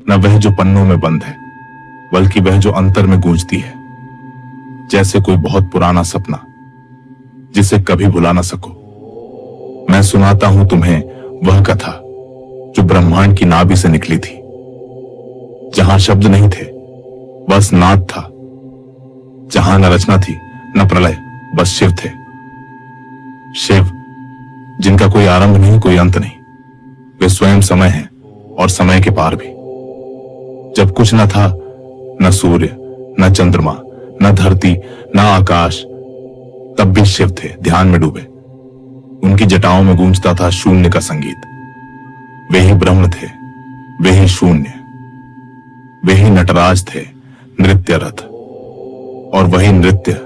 न वह जो पन्नों में बंद है, बल्कि वह जो अंतर में गूंजती है, जैसे कोई बहुत पुराना सपना जिसे कभी भुला ना सको। मैं सुनाता हूं तुम्हें वह कथा जो ब्रह्मांड की नाभि से निकली थी, जहां शब्द नहीं थे, बस नाद था, जहां न रचना थी न प्रलय, बस शिव थे। शिव जिनका कोई आरंभ नहीं, कोई अंत नहीं। वे स्वयं समय हैं और समय के पार भी। जब कुछ न था, न सूर्य, न चंद्रमा, न धरती, न आकाश, तब भी शिव थे ध्यान में डूबे। उनकी जटाओं में गूंजता था शून्य का संगीत। वे ही ब्रह्म थे, वे ही शून्य, वे ही नटराज थे, नृत्य रथ। और वही नृत्य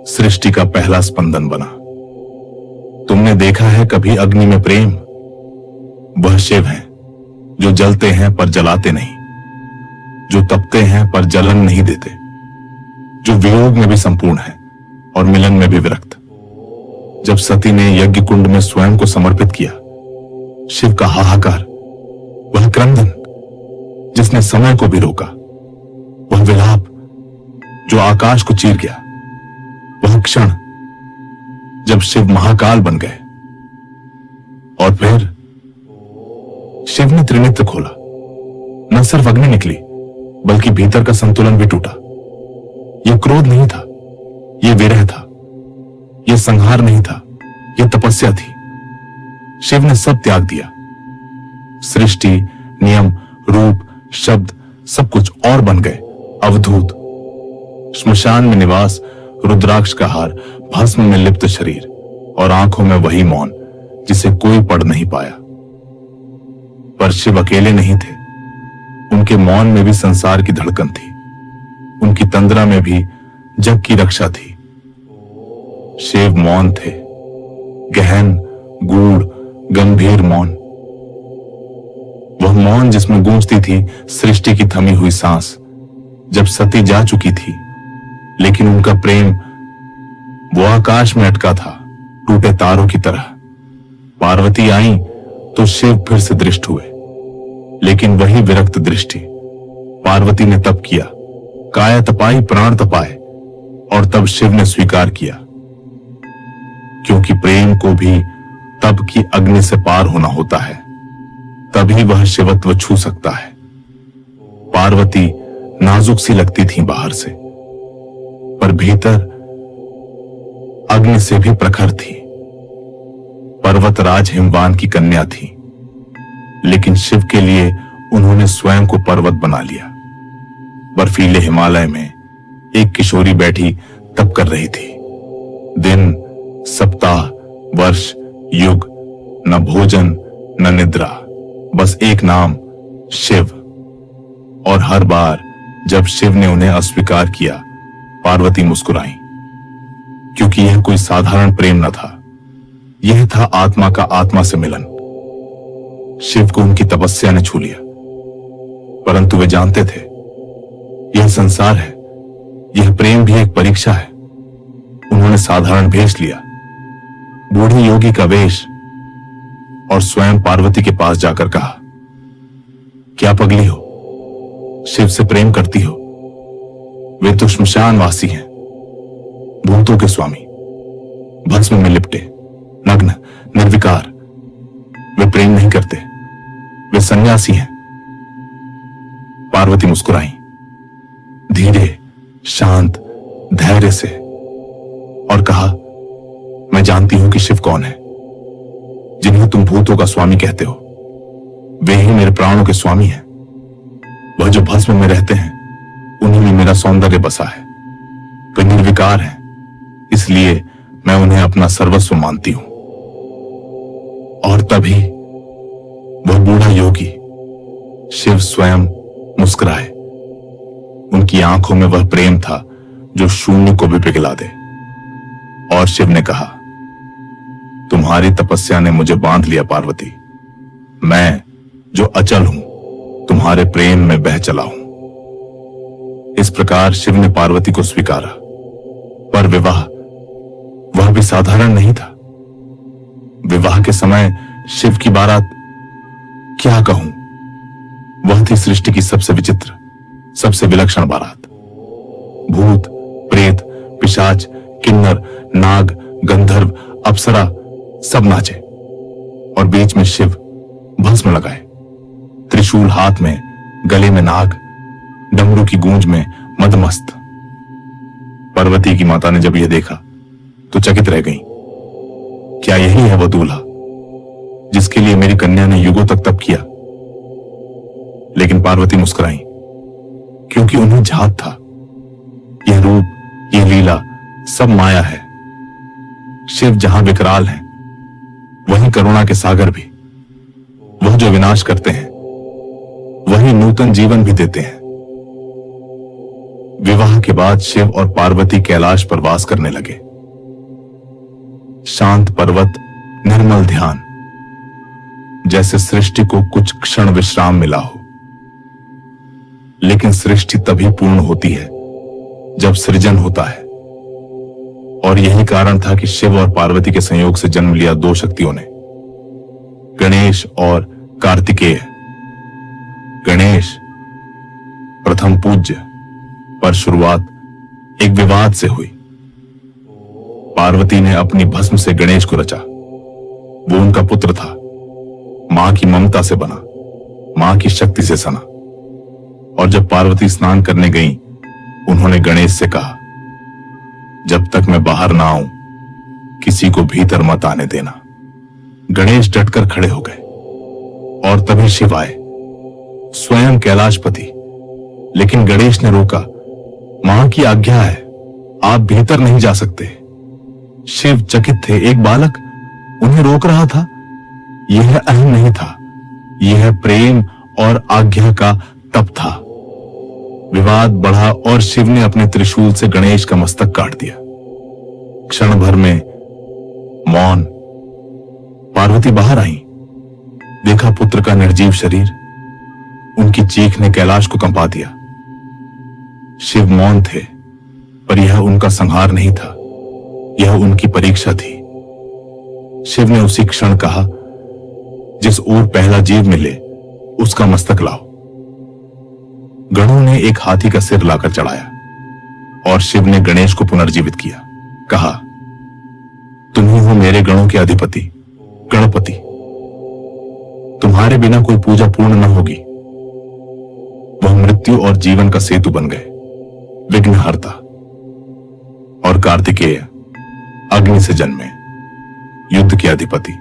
सृष्टि का पहला स्पंदन बना। तुमने देखा है कभी अग्नि में प्रेम? वह शिव हैं जो जलते हैं पर जलाते नहीं, जो तपते हैं पर जलन नहीं देते, जो वियोग में भी संपूर्ण है और मिलन में भी विरक्त। जब सती ने यज्ञ कुंड में स्वयं को समर्पित किया, शिव का हाहाकार, वह क्रंदन जिसने समय को भी रोका, वह विलाप जो आकाश को चीर गया, वह क्षण जब शिव महाकाल बन गए। और फिर शिव ने त्रिनेत्र खोला। न सिर्फ अग्नि निकली, बल्कि भीतर का संतुलन भी टूटा। यह क्रोध नहीं था, यह विरह था, यह संहार नहीं था, यह तपस्या थी। शिव ने सब त्याग दिया, सृष्टि, नियम, रूप, शब्द, सब कुछ, और बन गए अवधूत। श्मशान में निवास, रुद्राक्ष का हार, भस्म में लिप्त शरीर और आंखों में वही मौन जिसे कोई पढ़ नहीं पाया। पर शिव अकेले नहीं थे। उनके मौन में भी संसार की धड़कन थी, उनकी तंद्रा में भी जग की रक्षा थी। शिव मौन थे, गहन, गूढ़, गंभीर मौन। वह मौन जिसमें गूंजती थी सृष्टि की थमी हुई सांस। जब सती जा चुकी थी, लेकिन उनका प्रेम वो आकाश में अटका था, टूटे तारों की तरह। पार्वती आई तो शिव फिर से दृष्ट हुए, लेकिन वही विरक्त दृष्टि। पार्वती ने तप किया, काया तपाई, प्राण तपाए, और तब शिव ने स्वीकार किया, क्योंकि प्रेम को भी तप की अग्नि से पार होना होता है, तभी वह शिवत्व छू सकता है। पार्वती नाजुक सी लगती थी बाहर से, पर भीतर अग्नि से भी प्रखर थी। पर्वतराज हिमवान की कन्या थी, लेकिन शिव के लिए उन्होंने स्वयं को पर्वत बना लिया। बर्फीले हिमालय में एक किशोरी बैठी तप कर रही थी। दिन, सप्ताह, वर्ष, युग, न भोजन न निद्रा, बस एक नाम, शिव। और हर बार जब शिव ने उन्हें अस्वीकार किया, पार्वती मुस्कुराई, क्योंकि यह कोई साधारण प्रेम न था, यह था आत्मा का आत्मा से मिलन। शिव को उनकी तपस्या ने छू लिया, परंतु वे जानते थे यह संसार है, यह प्रेम भी एक परीक्षा है। उन्होंने साधारण भेष लिया, बूढ़े योगी का वेश, और स्वयं पार्वती के पास जाकर कहा, क्या पगली हो? शिव से प्रेम करती हो? वे तो श्मशान वासी हैं, भूतों के स्वामी, भस्म में लिपटे, नग्न, निर्विकार। वे प्रेम नहीं करते, वे सन्यासी हैं। पार्वती मुस्कुराई, धीरे, शांत, धैर्य से, और कहा, मैं जानती हूं कि शिव कौन है, जिन्हें तुम भूतों का स्वामी कहते हो। वे ही मेरे प्राणों के स्वामी हैं। वह जो भस्म में रहते हैं, उन्हीं में मेरा सौंदर्य बसा है। वे निर्विकार हैं, इसलिए मैं उन्हें अपना सर्वस्व मानती हूं। और तभी वह बूढ़ा योगी, शिव स्वयं, मुस्कुराए। उनकी आंखों में वह प्रेम था जो शून्य को भी पिघला दे। और शिव ने कहा, तुम्हारी तपस्या ने मुझे बांध लिया पार्वती। मैं जो अचल हूं, तुम्हारे प्रेम में बह चला हूं। इस प्रकार शिव ने पार्वती को स्वीकारा। पर विवाह, वह भी साधारण नहीं था। विवाह के समय शिव की बारात, क्या कहूं, वह थी थी सृष्टि की सबसे विचित्र, सबसे विलक्षण बारात। भूत, प्रेत, पिशाच, किन्नर, नाग, गंधर्व, अप्सरा सब नाचे और बीच में शिव भस्म लगाए, त्रिशूल हाथ में, गले में नाग, डमरू की गूंज में मदमस्त। पार्वती की माता ने जब यह देखा तो चकित रह गईं। क्या यही है वह दूल्हा जिसके लिए मेरी कन्या ने युगों तक तप किया? लेकिन पार्वती मुस्कुराई, क्योंकि उन्हें झात था, यह रूप, यह लीला सब माया है। शिव जहां विकराल हैं, वहीं करुणा के सागर भी। वह जो विनाश करते हैं, वही नूतन जीवन भी देते हैं। विवाह के बाद शिव और पार्वती कैलाश पर वास करने लगे। शांत पर्वत, निर्मल ध्यान, जैसे सृष्टि को कुछ क्षण विश्राम मिला हो। लेकिन सृष्टि तभी पूर्ण होती है जब सृजन होता है, और यही कारण था कि शिव और पार्वती के संयोग से जन्म लिया दो शक्तियों ने, गणेश और कार्तिकेय। गणेश प्रथम पूज्य, पर शुरुआत एक विवाद से हुई। पार्वती ने अपनी भस्म से गणेश को रचा। वो उनका पुत्र था, मां की ममता से बना, मां की शक्ति से सना। और जब पार्वती स्नान करने गईं, उन्होंने गणेश से कहा, जब तक मैं बाहर ना आऊं, किसी को भीतर मत आने देना। गणेश डटकर खड़े हो गए और तभी शिव आए, स्वयं कैलाशपति। लेकिन गणेश ने रोका, मां की आज्ञा है, आप भीतर नहीं जा सकते। शिव चकित थे, एक बालक उन्हें रोक रहा था। यह अहम नहीं था, यह प्रेम और आज्ञा का तप था। विवाद बढ़ा और शिव ने अपने त्रिशूल से गणेश का मस्तक काट दिया। क्षण भर में मौन। पार्वती बाहर आई, देखा पुत्र का निर्जीव शरीर। उनकी चीख ने कैलाश को कंपा दिया। शिव मौन थे, पर यह उनका संहार नहीं था, यह उनकी परीक्षा थी। शिव ने उसी क्षण कहा, जिस ओर पहला जीव मिले उसका मस्तक लाओ। गणों ने एक हाथी का सिर लाकर चढ़ाया और शिव ने गणेश को पुनर्जीवित किया। कहा, तुम ही हो मेरे गणों के अधिपति, गणपति। तुम्हारे बिना कोई पूजा पूर्ण न होगी। वह मृत्यु और जीवन का सेतु बन गए, विघ्नहर्ता। और कार्तिकेय अग्नि से जन्मे, युद्ध के अधिपति।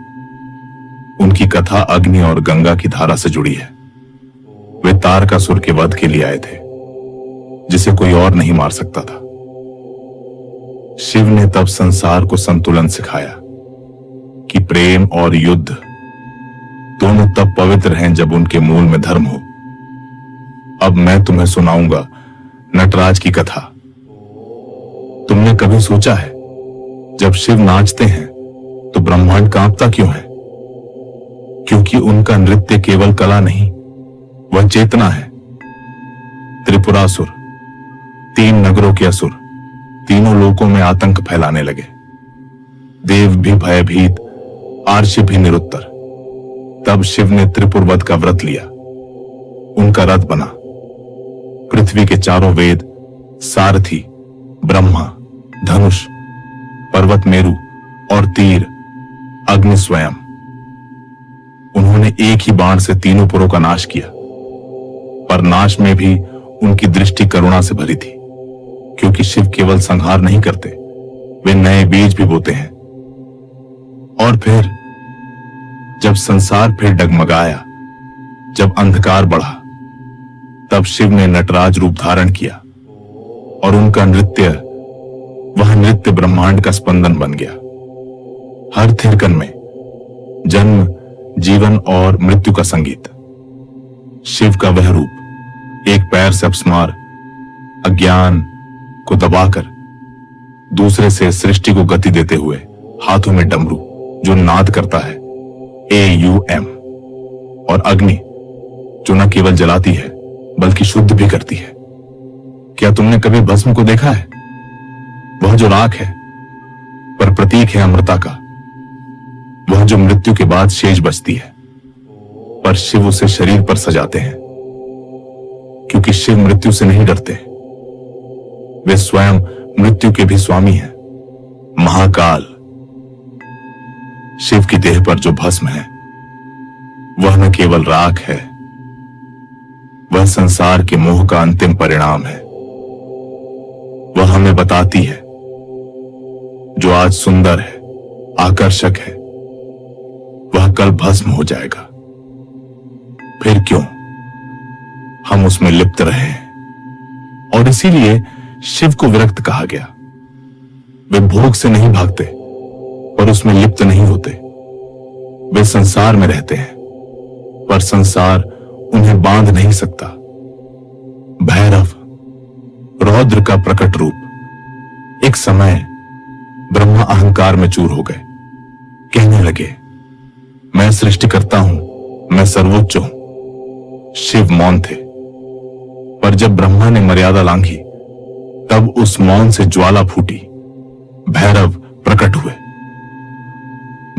उनकी कथा अग्नि और गंगा की धारा से जुड़ी है। वे तारकासुर के वध के लिए आए थे, जिसे कोई और नहीं मार सकता था। शिव ने तब संसार को संतुलन सिखाया कि प्रेम और युद्ध दोनों तब पवित्र हैं जब उनके मूल में धर्म हो। अब मैं तुम्हें सुनाऊंगा नटराज की कथा। तुमने कभी सोचा है, जब शिव नाचते हैं तो ब्रह्मांड कांपता क्यों है? क्योंकि उनका नृत्य केवल कला नहीं, वह चेतना है। त्रिपुरासुर, 3 नगरों के असुर, तीनों लोकों में आतंक फैलाने लगे। देव भी भयभीत, आर्षि भी निरुत्तर। तब शिव ने त्रिपुर वध का व्रत लिया। उनका रथ बना। पृथ्वी के चारों वेद, सारथी, ब्रह्मा, धनुष, पर्वत मेरु और तीर, अग्नि स्वयं। उन्होंने एक ही बाण से तीनों पुरों का नाश किया। पर नाश में भी उनकी दृष्टि करुणा से भरी थी, क्योंकि शिव केवल संहार नहीं करते, वे नए बीज भी बोते हैं। और फिर जब संसार फिर डगमगाया, जब अंधकार बढ़ा, तब शिव ने नटराज रूप धारण किया और उनका नृत्य, वह नृत्य ब्रह्मांड का स्पंदन बन गया। हर थिरकन में जन्म, जीवन और मृत्यु का संगीत। शिव का वह रूप, एक पैर से अपस्मार, अज्ञान को दबाकर, दूसरे से सृष्टि को गति देते हुए, हाथों में डमरू जो नाद करता है, AUM, और अग्नि जो न केवल जलाती है बल्कि शुद्ध भी करती है। क्या तुमने कभी भस्म को देखा है? वह जो राख है, पर प्रतीक है अमृता का। वह जो मृत्यु के बाद शेष बचती है, पर शिव उसे शरीर पर सजाते हैं, क्योंकि शिव मृत्यु से नहीं डरते। वे स्वयं मृत्यु के भी स्वामी हैं। महाकाल। शिव की देह पर जो भस्म है वह न केवल राख है, वह संसार के मोह का अंतिम परिणाम है। वह हमें बताती है जो आज सुंदर है, आकर्षक है, वह कल भस्म हो जाएगा। फिर क्यों हम उसमें लिप्त रहे। और इसीलिए शिव को विरक्त कहा गया। वे भोग से नहीं भागते पर उसमें लिप्त नहीं होते। वे संसार में रहते हैं पर संसार उन्हें बांध नहीं सकता। भैरव, रौद्र का प्रकट रूप। एक समय ब्रह्मा अहंकार में चूर हो गए। कहने लगे, मैं सृष्टिकर्ता हूं, मैं सर्वोच्च हूं। शिव मौन थे, पर जब ब्रह्मा ने मर्यादा लांघी तब उस मौन से ज्वाला फूटी। भैरव प्रकट हुए।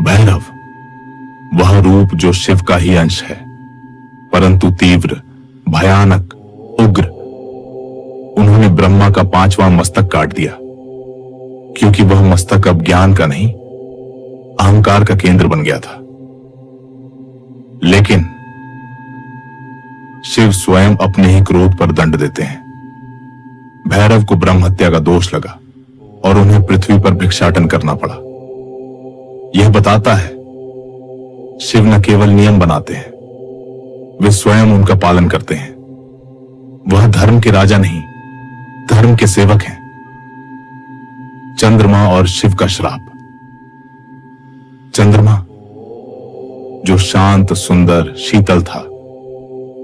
भैरव वह रूप जो शिव का ही अंश है, परंतु तीव्र, भयानक, उग्र। उन्होंने ब्रह्मा का 5वां मस्तक काट दिया, क्योंकि वह मस्तक अब ज्ञान का नहीं, अहंकार का केंद्र बन गया था। लेकिन शिव स्वयं अपने ही क्रोध पर दंड देते हैं। भैरव को ब्रह्म हत्या का दोष लगा और उन्हें पृथ्वी पर भिक्षाटन करना पड़ा। यह बताता है शिव न केवल नियम बनाते हैं, वे स्वयं उनका पालन करते हैं। वह धर्म के राजा नहीं, धर्म के सेवक हैं। चंद्रमा और शिव का श्राप। चंद्रमा जो शांत, सुंदर, शीतल था,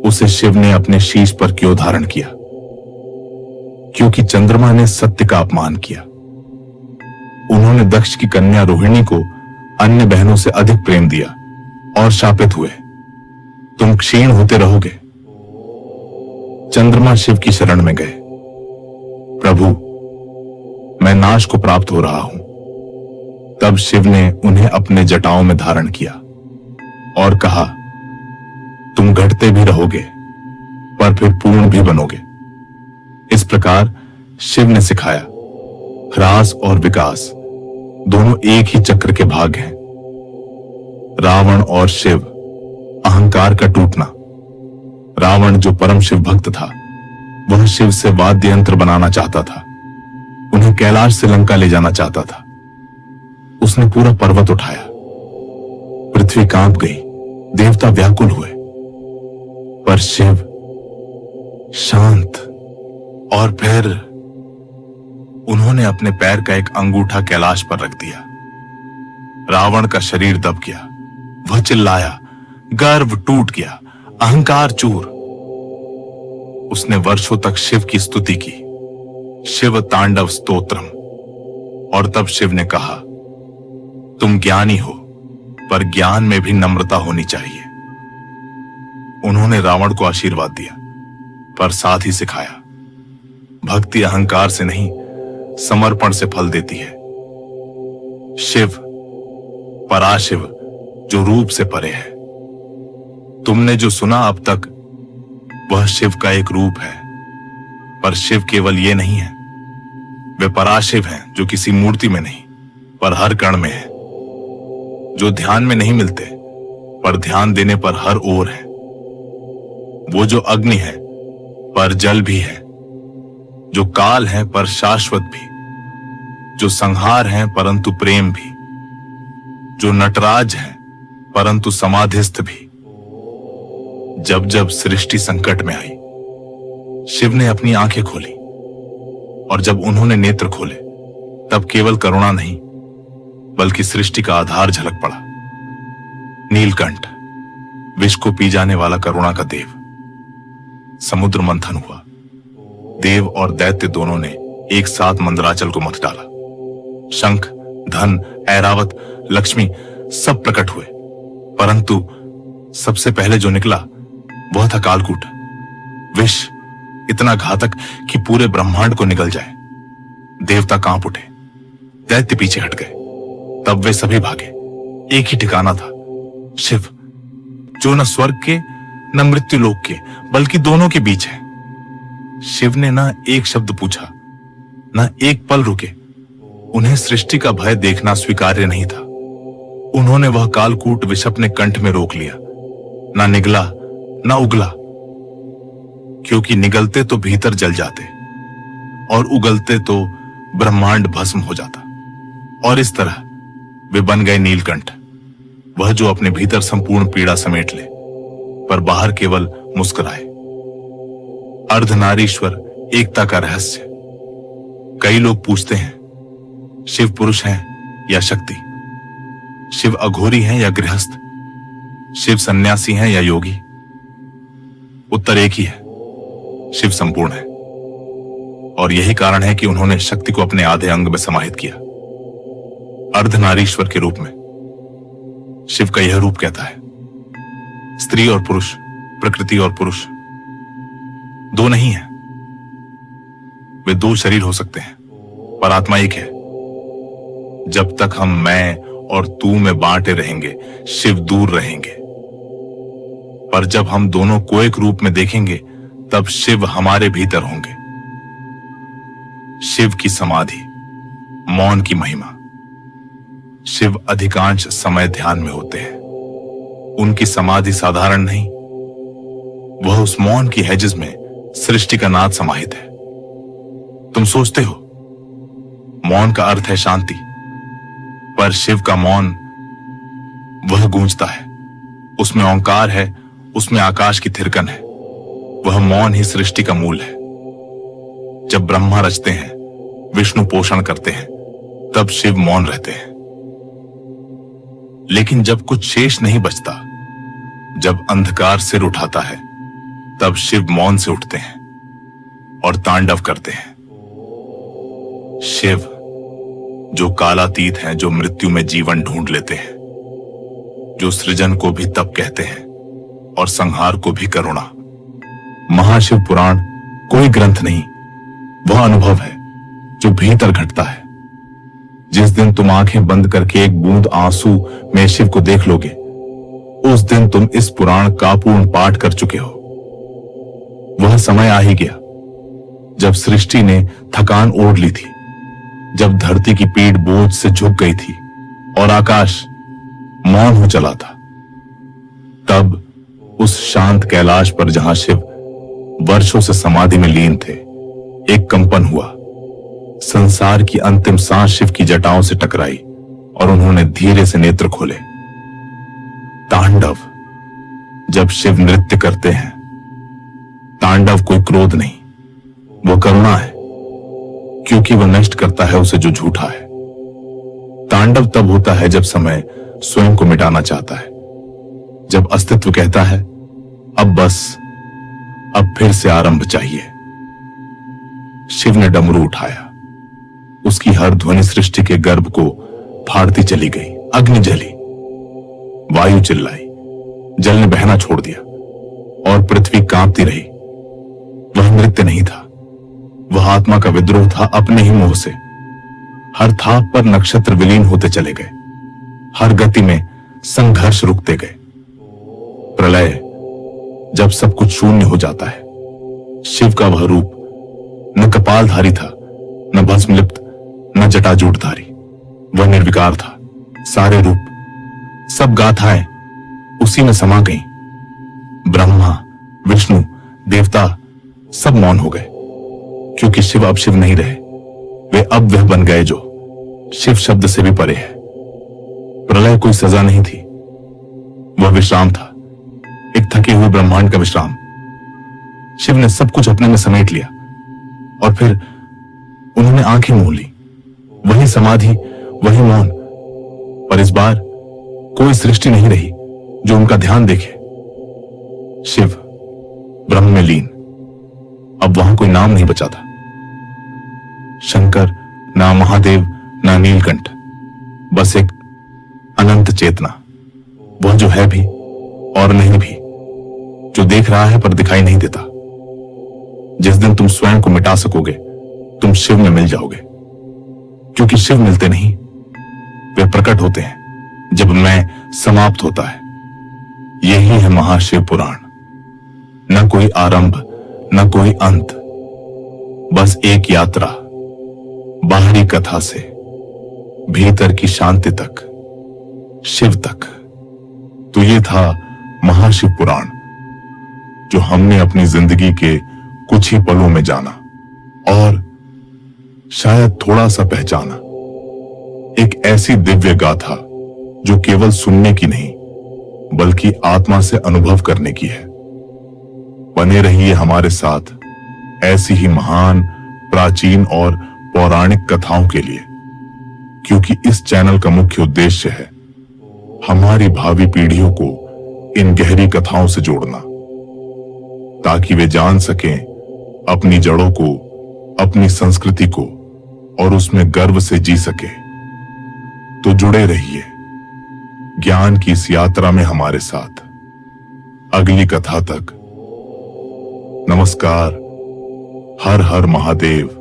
उसे शिव ने अपने शीश पर क्यों धारण किया? क्योंकि चंद्रमा ने सत्य का अपमान किया। उन्होंने दक्ष की कन्या रोहिणी को अन्य बहनों से अधिक प्रेम दिया और शापित हुए, तुम क्षीण होते रहोगे। चंद्रमा शिव की शरण में गए, प्रभु मैं नाश को प्राप्त हो रहा हूं। तब शिव ने उन्हें अपने जटाओं में धारण किया और कहा, तुम घटते भी रहोगे पर फिर पूर्ण भी बनोगे। इस प्रकार शिव ने सिखाया, ह्रास और विकास दोनों एक ही चक्र के भाग हैं। रावण और शिव, अहंकार का टूटना। रावण जो परम शिव भक्त था, वह शिव से वाद्य यंत्र बनाना चाहता था, उन्हें कैलाश से लंका ले जाना चाहता था। उसने पूरा पर्वत उठाया, पृथ्वी कांप गई, देवता व्याकुल हुए, पर शिव शांत। और फिर उन्होंने अपने पैर का एक अंगूठा कैलाश पर रख दिया। रावण का शरीर दब गया, वह चिल्लाया, गर्व टूट गया, अहंकार चूर। उसने वर्षों तक शिव की स्तुति की, शिव तांडव स्तोत्रम। और तब शिव ने कहा, तुम ज्ञानी हो पर ज्ञान में भी नम्रता होनी चाहिए। उन्होंने रावण को आशीर्वाद दिया पर साथ ही सिखाया, भक्ति अहंकार से नहीं, समर्पण से फल देती है। शिव, पराशिव जो रूप से परे है। तुमने जो सुना अब तक वह शिव का एक रूप है, पर शिव केवल ये नहीं है, वे पराशिव हैं जो किसी मूर्ति में नहीं पर हर कण में है, जो ध्यान में नहीं मिलते पर ध्यान देने पर हर ओर है। वो जो अग्नि है पर जल भी है, जो काल है पर शाश्वत भी, जो संहार है परंतु प्रेम भी, जो नटराज है परंतु समाधिस्थ भी। जब जब सृष्टि संकट में आई, शिव ने अपनी आंखें खोली, और जब उन्होंने नेत्र खोले तब केवल करुणा नहीं बल्कि सृष्टि का आधार झलक पड़ा। नीलकंठ, विष को पी जाने वाला करुणा का देव। समुद्र मंथन हुआ, देव और दैत्य दोनों ने एक साथ मंदराचल को मथ डाला। शंख, धन, ऐरावत, लक्ष्मी सब प्रकट हुए, परंतु सबसे पहले जो निकला वह था कालकूट। विष इतना घातक कि पूरे ब्रह्मांड को निगल जाए। देवता कांप उठे, दैत्य पीछे हट गए, तब वे सभी भागे। एक ही ठिकाना था, शिव, जो न स्वर्ग के न मृत्यु लोक के बल्कि दोनों के बीच है। शिव ने ना एक शब्द पूछा, ना एक पल रुके। उन्हें सृष्टि का भय देखना स्वीकार्य नहीं था। उन्होंने वह कालकूट विष अपने कंठ में रोक लिया, ना निगला ना उगला, क्योंकि निगलते तो भीतर जल जाते और उगलते तो ब्रह्मांड भस्म हो जाता। और इस तरह वे बन गए नीलकंठ, वह जो अपने भीतर संपूर्ण पीड़ा समेट ले पर बाहर केवल मुस्कुराए। अर्धनारीश्वर एकता का रहस्य। कई लोग पूछते हैं, शिव पुरुष हैं या शक्ति? शिव अघोरी हैं या गृहस्थ? शिव सन्यासी हैं या योगी? उत्तर एक ही है, शिव संपूर्ण है। और यही कारण है कि उन्होंने शक्ति को अपने आधे अंग में समाहित किया। अर्धनारीश्वर के रूप में शिव का यह रूप कहता है, स्त्री और पुरुष, प्रकृति और पुरुष दो नहीं है। वे दो शरीर हो सकते हैं पर आत्मा एक है। जब तक हम मैं और तू में बांटे रहेंगे, शिव दूर रहेंगे। पर जब हम दोनों को एक रूप में देखेंगे, तब शिव हमारे भीतर होंगे। शिव की समाधि, मौन की महिमा। शिव अधिकांश समय ध्यान में होते हैं। उनकी समाधि साधारण नहीं, वह उस मौन की हैजिज में सृष्टि का नाद समाहित है। तुम सोचते हो मौन का अर्थ है शांति, पर शिव का मौन वह गूंजता है, उसमें ओंकार है, उसमें आकाश की थिरकन है। वह मौन ही सृष्टि का मूल है। जब ब्रह्मा रचते हैं, विष्णु पोषण करते हैं, तब शिव मौन रहते हैं। लेकिन जब कुछ शेष नहीं बचता, जब अंधकार सिर उठाता है, तब शिव मौन से उठते हैं और तांडव करते हैं। शिव जो कालातीत हैं, जो मृत्यु में जीवन ढूंढ लेते हैं, जो सृजन को भी तप कहते हैं और संहार को भी करुणा। महाशिव पुराण कोई ग्रंथ नहीं, वह अनुभव है जो भीतर घटता है। जिस दिन तुम आंखें बंद करके एक बूंद आंसू में शिव को देख लोगे, उस दिन तुम इस पुराण का पूर्ण पाठ कर चुके हो। वह समय आ ही गया जब सृष्टि ने थकान ओढ़ ली थी, जब धरती की पीठ बोझ से झुक गई थी और आकाश मौन हो चला था। तब उस शांत कैलाश पर जहां शिव वर्षों से समाधि में लीन थे, एक कंपन हुआ। संसार की अंतिम सांस शिव की जटाओं से टकराई और उन्होंने धीरे से नेत्र खोले। तांडव, जब शिव नृत्य करते हैं, तांडव कोई क्रोध नहीं, वो करुणा है, क्योंकि वह नष्ट करता है उसे जो झूठा है। तांडव तब होता है जब समय स्वयं को मिटाना चाहता है, जब अस्तित्व कहता है अब बस, अब फिर से आरंभ चाहिए। शिव ने डमरू उठाया, उसकी हर ध्वनि सृष्टि के गर्भ को फाड़ती चली गई। अग्नि जली, वायु चिल्लाई, जल ने बहना छोड़ दिया और पृथ्वी कांपती रही। वह नृत्य नहीं था, वह आत्मा का विद्रोह था अपने ही मोह से। हर थाप पर नक्षत्र विलीन होते चले गए, हर गति में संघर्ष रुकते गए। प्रलय, जब सब कुछ शून्य हो जाता है, शिव का वह रूप न कपालधारी था, न भस्मलिप्त, न जटाजूटधारी। वह निर्विकार था। सारे रूप, सब गाथाएं उसी में समा गईं। ब्रह्मा, विष्णु, देवता सब मौन हो गए, क्योंकि शिव अब शिव नहीं रहे। वे अब वह बन गए जो शिव शब्द से भी परे है। प्रलय कोई सजा नहीं थी, वह विश्राम था, एक थके हुए ब्रह्मांड का विश्राम। शिव ने सब कुछ अपने में समेट लिया और फिर उन्होंने आंखें मूंद ली। वही समाधि, वही मौन, पर इस बार कोई सृष्टि नहीं रही जो उनका ध्यान देखे। शिव ब्रह्म में लीन, अब वहां कोई नाम नहीं बचा था। शंकर, ना महादेव, ना नीलकंठ, बस एक अनंत चेतना, वह जो है भी और नहीं भी, जो देख रहा है पर दिखाई नहीं देता। जिस दिन तुम स्वयं को मिटा सकोगे, तुम शिव में मिल जाओगे, क्योंकि शिव मिलते नहीं, वे प्रकट होते हैं जब मैं समाप्त होता है। यही है महाशिव पुराण। न कोई आरंभ, न कोई अंत, बस एक यात्रा, बाहरी कथा से भीतर की शांति तक, शिव तक। तो ये था महाशिव पुराण, जो हमने अपनी जिंदगी के कुछ ही पलों में जाना और शायद थोड़ा सा पहचाना। एक ऐसी दिव्य गाथा जो केवल सुनने की नहीं बल्कि आत्मा से अनुभव करने की है। बने रहिए हमारे साथ ऐसी ही महान, प्राचीन और पौराणिक कथाओं के लिए, क्योंकि इस चैनल का मुख्य उद्देश्य है हमारी भावी पीढ़ियों को इन गहरी कथाओं से जोड़ना, ताकि वे जान सकें अपनी जड़ों को, अपनी संस्कृति को और उसमें गर्व से जी सके। तो जुड़े रहिए ज्ञान की इस यात्रा में हमारे साथ। अगली कथा तक नमस्कार। हर हर महादेव।